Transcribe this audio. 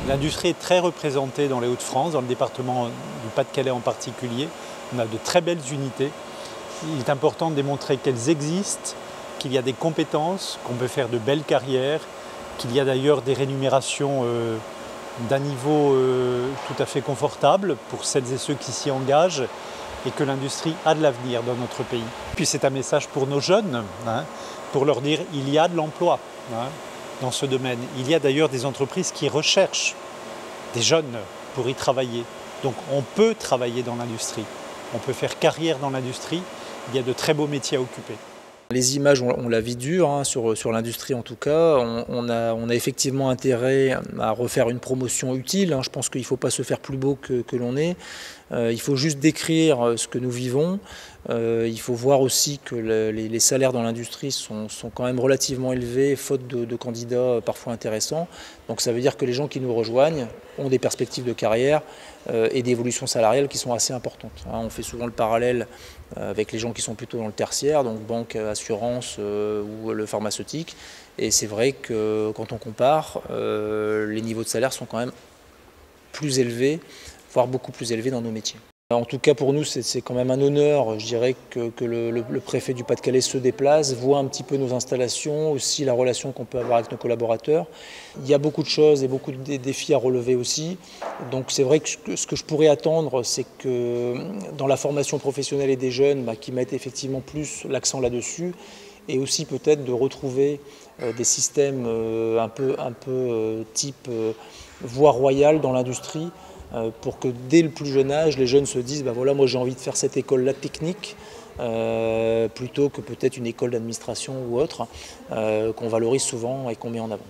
L'industrie est très représentée dans les Hauts-de-France, dans le département du Pas-de-Calais en particulier. On a de très belles unités. Il est important de démontrer qu'elles existent, qu'il y a des compétences, qu'on peut faire de belles carrières, qu'il y a d'ailleurs des rémunérations d'un niveau tout à fait confortable pour celles et ceux qui s'y engagent et que l'industrie a de l'avenir dans notre pays. Puis c'est un message pour nos jeunes, pour leur dire il y a de l'emploi dans ce domaine. Il y a d'ailleurs des entreprises qui recherchent des jeunes pour y travailler. Donc on peut travailler dans l'industrie, on peut faire carrière dans l'industrie, il y a de très beaux métiers à occuper. Les images, on la vit dure, sur l'industrie en tout cas. On a effectivement intérêt à refaire une promotion utile. Je pense qu'il ne faut pas se faire plus beau que l'on est. Il faut juste décrire ce que nous vivons. Il faut voir aussi que les salaires dans l'industrie sont quand même relativement élevés, faute de candidats parfois intéressants. Donc ça veut dire que les gens qui nous rejoignent ont des perspectives de carrière et d'évolution salariale qui sont assez importantes. On fait souvent le parallèle avec les gens qui sont plutôt dans le tertiaire, donc banque, assurance ou le pharmaceutique. Et c'est vrai que quand on compare, les niveaux de salaire sont quand même plus élevés, voire beaucoup plus élevés dans nos métiers. En tout cas pour nous c'est quand même un honneur, je dirais, que le préfet du Pas-de-Calais se déplace, voit un petit peu nos installations, aussi la relation qu'on peut avoir avec nos collaborateurs. Il y a beaucoup de choses et beaucoup de défis à relever aussi. Donc c'est vrai que ce que je pourrais attendre, c'est que dans la formation professionnelle et des jeunes, qui mettent effectivement plus l'accent là-dessus, et aussi peut-être de retrouver des systèmes un peu type voie royale dans l'industrie, pour que dès le plus jeune âge, les jeunes se disent voilà, moi j'ai envie de faire cette école-là technique, plutôt que peut-être une école d'administration ou autre, qu'on valorise souvent et qu'on met en avant.